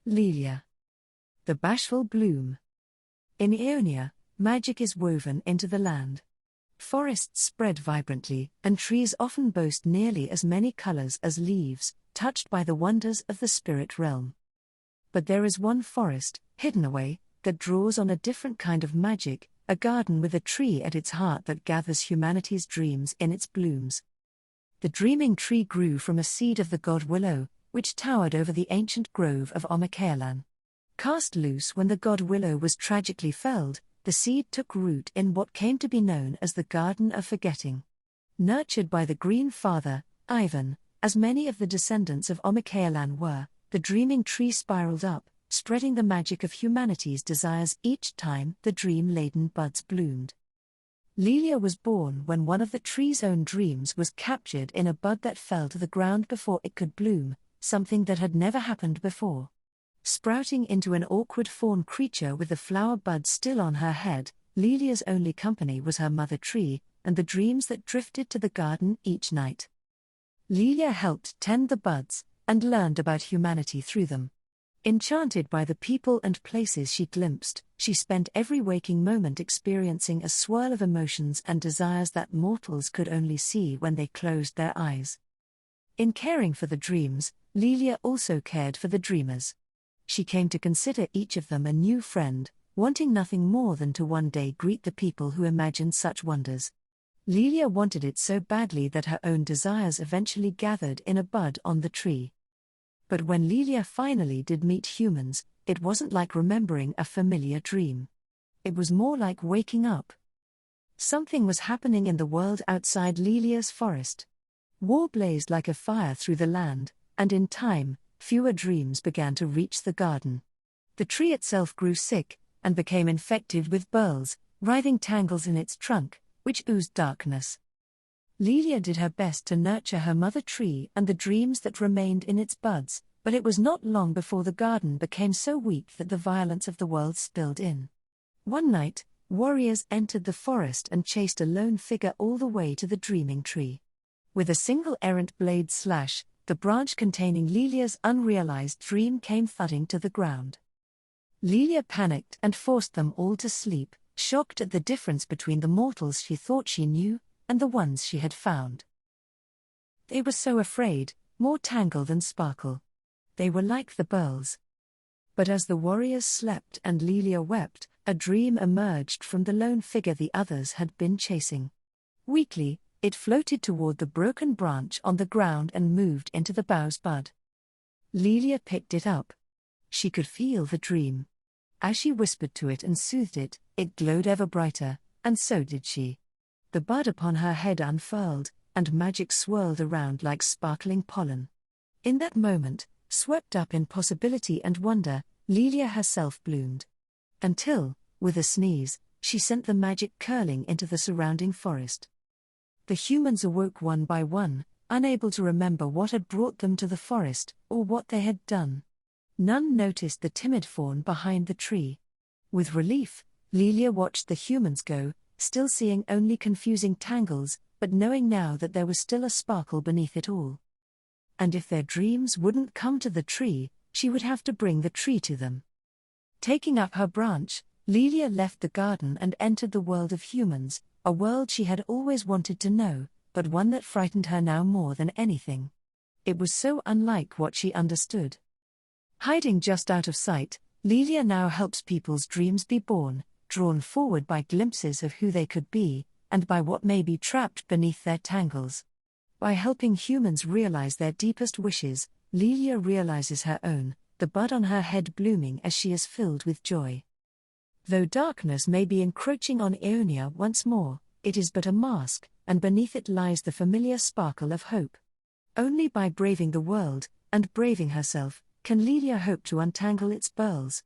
Lillia. The bashful bloom. In Aeonia, magic is woven into the land. Forests spread vibrantly, and trees often boast nearly as many colors as leaves, touched by the wonders of the spirit realm. But there is one forest, hidden away, that draws on a different kind of magic, a garden with a tree at its heart that gathers humanity's dreams in its blooms. The dreaming tree grew from a seed of the god willow, which towered over the ancient grove of Omicaelan. Cast loose when the god willow was tragically felled, the seed took root in what came to be known as the Garden of Forgetting. Nurtured by the Green Father, Ivan, as many of the descendants of Omicaelan were, the dreaming tree spiraled up, spreading the magic of humanity's desires each time the dream-laden buds bloomed. Lillia was born when one of the tree's own dreams was captured in a bud that fell to the ground before it could bloom, something that had never happened before. Sprouting into an awkward fawn creature with the flower bud still on her head, Lilia's only company was her mother tree, and the dreams that drifted to the garden each night. Lillia helped tend the buds, and learned about humanity through them. Enchanted by the people and places she glimpsed, she spent every waking moment experiencing a swirl of emotions and desires that mortals could only see when they closed their eyes. In caring for the dreams, Lillia also cared for the dreamers. She came to consider each of them a new friend, wanting nothing more than to one day greet the people who imagined such wonders. Lillia wanted it so badly that her own desires eventually gathered in a bud on the tree. But when Lillia finally did meet humans, it wasn't like remembering a familiar dream. It was more like waking up. Something was happening in the world outside Lilia's forest. War blazed like a fire through the land, and in time, fewer dreams began to reach the garden. The tree itself grew sick, and became infected with burls, writhing tangles in its trunk, which oozed darkness. Lillia did her best to nurture her mother tree and the dreams that remained in its buds, but it was not long before the garden became so weak that the violence of the world spilled in. One night, warriors entered the forest and chased a lone figure all the way to the dreaming tree. With a single errant blade slash, the branch containing Lilia's unrealized dream came thudding to the ground. Lillia panicked and forced them all to sleep, shocked at the difference between the mortals she thought she knew and the ones she had found. They were so afraid, more tangle than sparkle. They were like the burls. But as the warriors slept and Lillia wept, a dream emerged from the lone figure the others had been chasing. Weakly, it floated toward the broken branch on the ground and moved into the boug's bud. Lillia picked it up. She could feel the dream. As she whispered to it and soothed it, it glowed ever brighter, and so did she. The bud upon her head unfurled, and magic swirled around like sparkling pollen. In that moment, swept up in possibility and wonder, Lillia herself bloomed. Until, with a sneeze, she sent the magic curling into the surrounding forest. The humans awoke one by one, unable to remember what had brought them to the forest, or what they had done. None noticed the timid fawn behind the tree. With relief, Lillia watched the humans go, still seeing only confusing tangles, but knowing now that there was still a sparkle beneath it all. And if their dreams wouldn't come to the tree, she would have to bring the tree to them. Taking up her branch, Lillia left the garden and entered the world of humans, a world she had always wanted to know, but one that frightened her now more than anything. It was so unlike what she understood. Hiding just out of sight, Lillia now helps people's dreams be born, drawn forward by glimpses of who they could be, and by what may be trapped beneath their tangles. By helping humans realize their deepest wishes, Lillia realizes her own, the bud on her head blooming as she is filled with joy. Though darkness may be encroaching on Aeonia once more, it is but a mask, and beneath it lies the familiar sparkle of hope. Only by braving the world, and braving herself, can Lillia hope to untangle its burls.